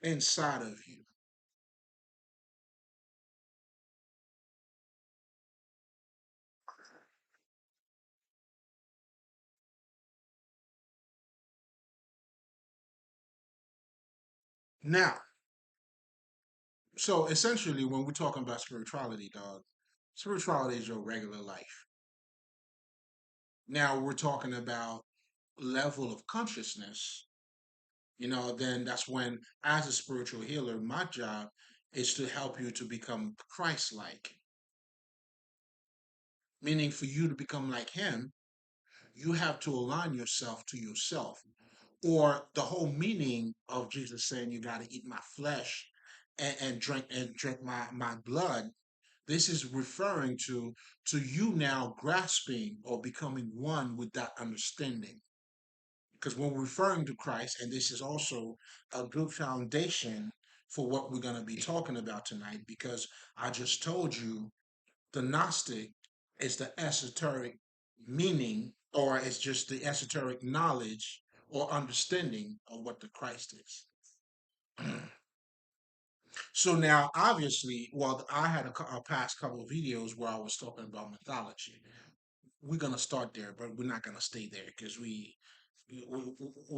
inside of you. Now, so essentially, when we're talking about spirituality, dog, spirituality is your regular life. Now, we're talking about level of consciousness, then that's when, as a spiritual healer, my job is to help you to become Christ like, meaning for you to become like Him, you have to align yourself to yourself. Or the whole meaning of Jesus saying, you got to eat my flesh and drink my blood. This is referring to you now grasping or becoming one with that understanding. Because when we're referring to Christ, and this is also a good foundation for what we're going to be talking about tonight, because I just told you the Gnostic is the esoteric meaning, or it's just the esoteric knowledge or understanding of what the Christ is. So now, obviously, well, I had a past couple of videos where I was talking about mythology. We're gonna start there, but we're not gonna stay there because we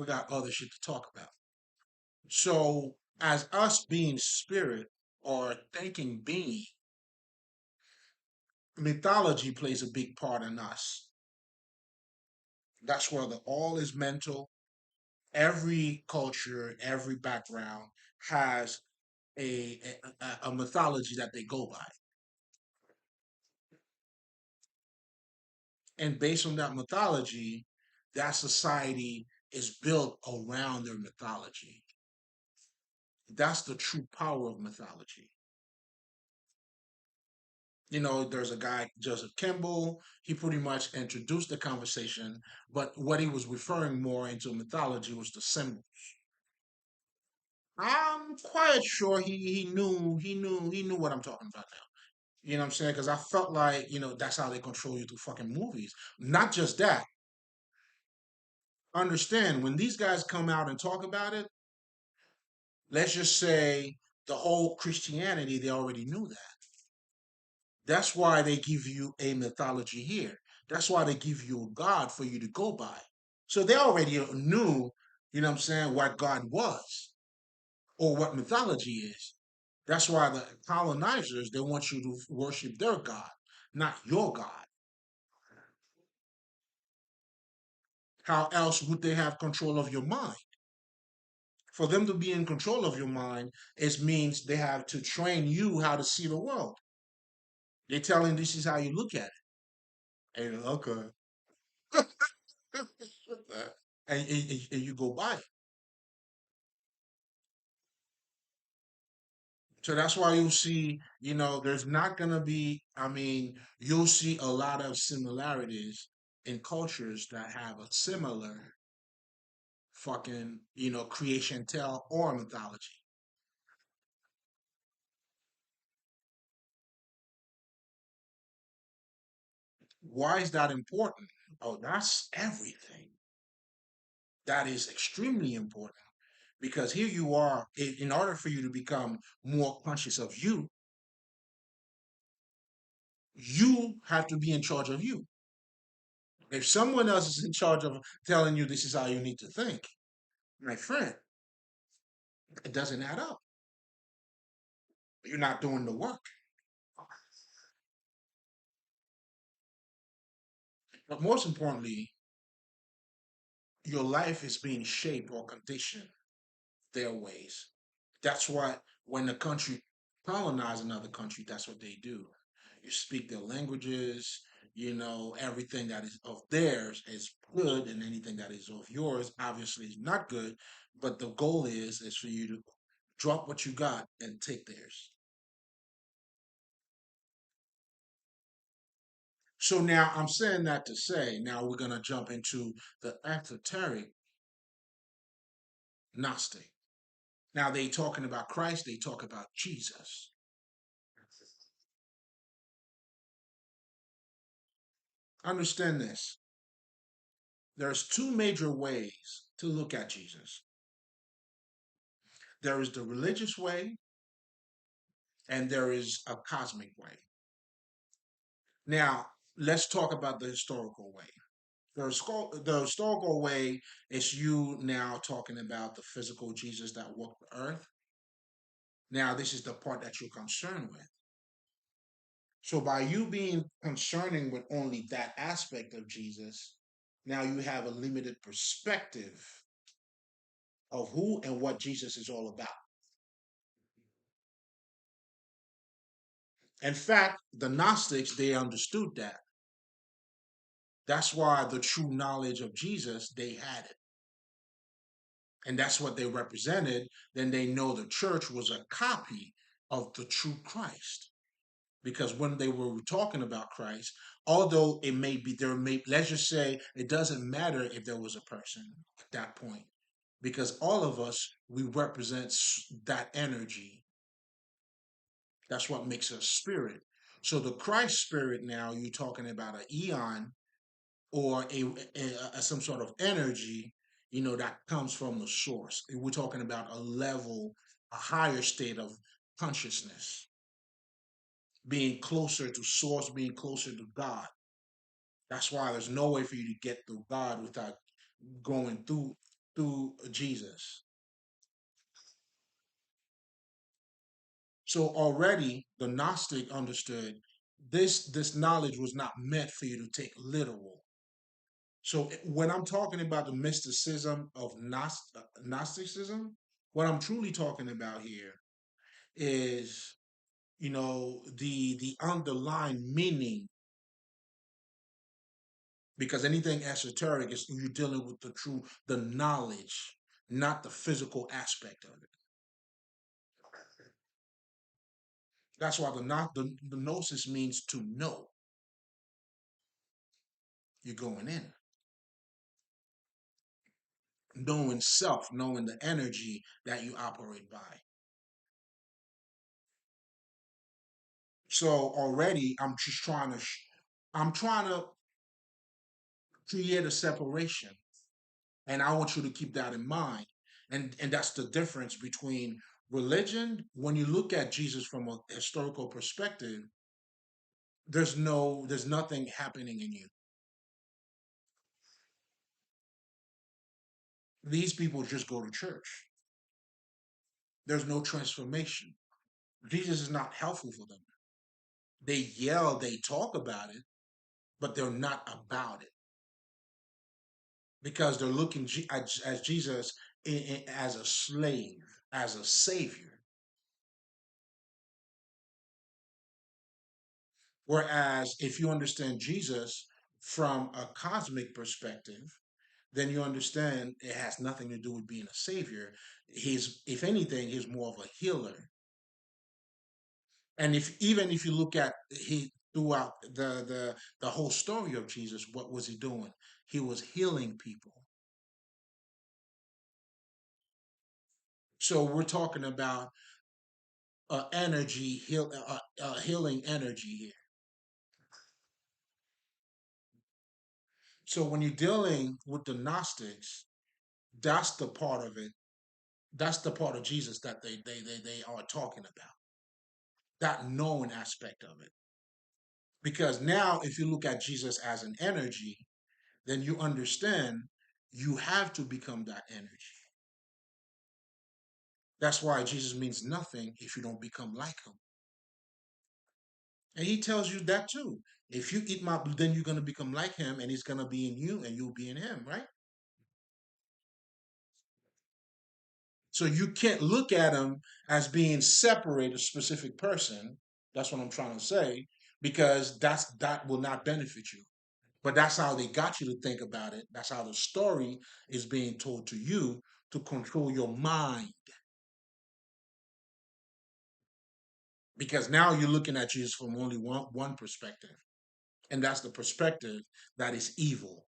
got other shit to talk about. So, as us being spirit or thinking being, mythology plays a big part in us. That's where the all is mental. Every culture, every background has a mythology that they go by. And based on that mythology, that society is built around their mythology. That's the true power of mythology. There's a guy, Joseph Campbell, he pretty much introduced the conversation, but what he was referring more into mythology was the symbol. I'm quite sure he knew what I'm talking about now. You know what I'm saying? Because I felt like, that's how they control you through fucking movies. Not just that. Understand, when these guys come out and talk about it, let's just say the whole Christianity, they already knew that. That's why they give you a mythology here. That's why they give you a God for you to go by. So they already knew, what I'm saying, what God was or what mythology is. That's why the colonizers, they want you to worship their God, not your God. How else would they have control of your mind? For them to be in control of your mind, it means they have to train you how to see the world. They're telling this is how you look at it. And okay. and you go by it. So that's why you'll see, there's not going to be, you'll see a lot of similarities in cultures that have a similar fucking, creation tale or mythology. Why is that important? Oh, that's everything. That is extremely important because here you are, in order for you to become more conscious of you, you have to be in charge of you. If someone else is in charge of telling you this is how you need to think, my friend, it doesn't add up. You're not doing the work. But most importantly, your life is being shaped or conditioned their ways. That's why when the country colonize another country, that's what they do. You speak their languages, everything that is of theirs is good, and anything that is of yours obviously is not good. But the goal is for you to drop what you got and take theirs. So now I'm saying that to say, now we're gonna jump into the esoteric Gnostic. Now they talking about Christ, they talk about Jesus. Understand this. There's two major ways to look at Jesus. There is the religious way, and there is a cosmic way. Now, let's talk about the historical way. The historical way is you now talking about the physical Jesus that walked the earth. Now, this is the part that you're concerned with. So, by you being concerning with only that aspect of Jesus, now you have a limited perspective of who and what Jesus is all about. In fact, the Gnostics, they understood that. That's why the true knowledge of Jesus, they had it. And that's what they represented. Then they know the church was a copy of the true Christ. Because when they were talking about Christ, although it may be there, may let's just say it doesn't matter if there was a person at that point, because all of us we represent that energy. That's what makes us spirit. So the Christ spirit now you're talking about an eon or some sort of energy, that comes from the source. We're talking about a level, a higher state of consciousness, being closer to source, being closer to God. That's why there's no way for you to get to God without going through Jesus. So already the Gnostic understood this knowledge was not meant for you to take literal. So when I'm talking about the mysticism of Gnosticism, what I'm truly talking about here is, the underlying meaning, because anything esoteric is you're dealing with the knowledge, not the physical aspect of it. That's why the gnosis means to know. You're going in, knowing self, knowing the energy that you operate by. So already, I'm trying to create a separation, and I want you to keep that in mind. And that's the difference between religion. When you look at Jesus from a historical perspective, there's nothing happening in you. These people just go to church. There's no transformation. Jesus is not helpful for them. They yell, they talk about it, but they're not about it because they're looking as Jesus as a slave, as a savior. Whereas if you understand Jesus from a cosmic perspective, then you understand it has nothing to do with being a savior. He's, if anything, he's more of a healer. And if even if you look at he throughout the whole story of Jesus, what was he doing? He was healing people. So we're talking about healing energy here. So when you're dealing with the Gnostics, that's the part of it. That's the part of Jesus that they are talking about. That knowing aspect of it. Because now, if you look at Jesus as an energy, then you understand you have to become that energy. That's why Jesus means nothing if you don't become like him. And he tells you that too. If you eat my, then you're going to become like him, and he's going to be in you, and you'll be in him, right? So you can't look at him as being separate, a specific person. That's what I'm trying to say, because that will not benefit you. But that's how they got you to think about it. That's how the story is being told to you to control your mind. Because now you're looking at Jesus from only one perspective. And that's the perspective that is evil.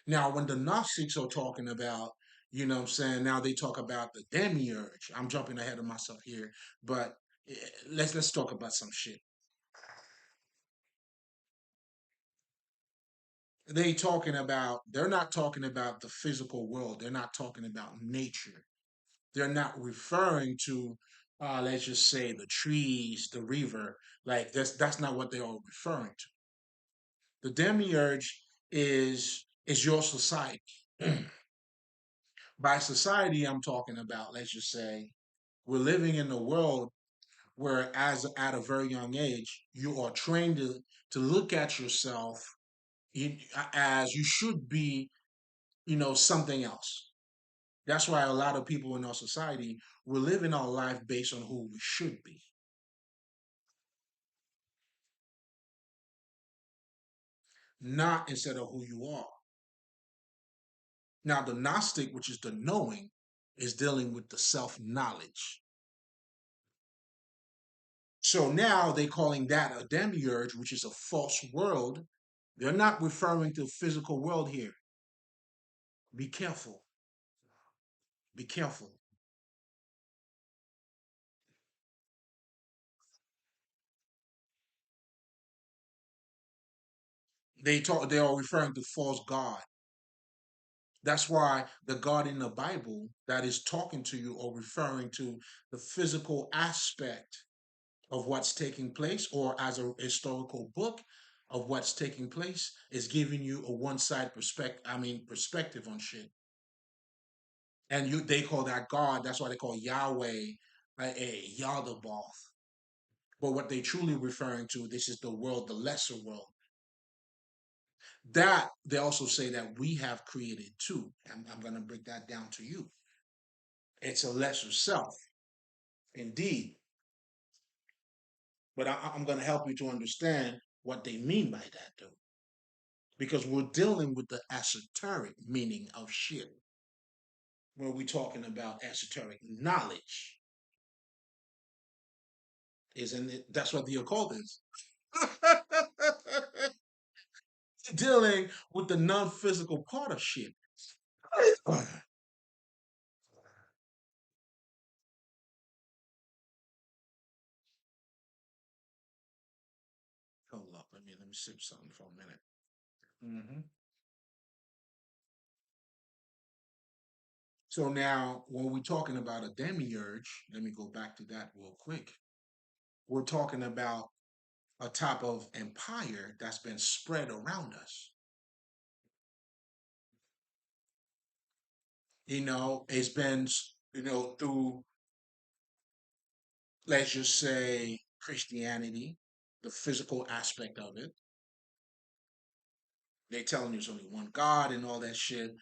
Now, when the Gnostics are talking about, what I'm saying, now they talk about the demiurge. I'm jumping ahead of myself here, but let's talk about some shit. They're not talking about the physical world. They're not talking about nature. they're not referring to, let's just say, the trees, the river. Like that's not what they are referring to. The demiurge is your society. By society, I'm talking about, let's just say, we're living in a world where, as at a very young age, you are trained to look at yourself as you should be, something else. That's why a lot of people in our society, we're living our life based on who we should be, not instead of who you are. Now, the Gnostic, which is the knowing, is dealing with the self knowledge. So now they're calling that a demiurge, which is a false world. They're not referring to the physical world here. Be careful. Be careful. They are referring to false God. That's why the God in the Bible that is talking to you or referring to the physical aspect of what's taking place, or as a historical book of what's taking place, is giving you a one-side perspective. I mean, perspective on shit. And they call that God. That's why they call Yahweh a Yaldabaoth. But what they truly referring to, this is the world, the lesser world. That they also say that we have created too. I'm going to break that down to you. It's a lesser self, indeed. But I'm going to help you to understand what they mean by that, though, because we're dealing with the esoteric meaning of shit. When we're talking about esoteric knowledge, isn't it? That's what the occult is. Dealing with the non-physical part of shit. Hold up, let me sip something for a minute. Hmm. So now, when we're talking about a demiurge, let me go back to that real quick. We're talking about a type of empire that's been spread around us. It's been, through, let's just say, Christianity, the physical aspect of it. They telling you there's only one God and all that shit.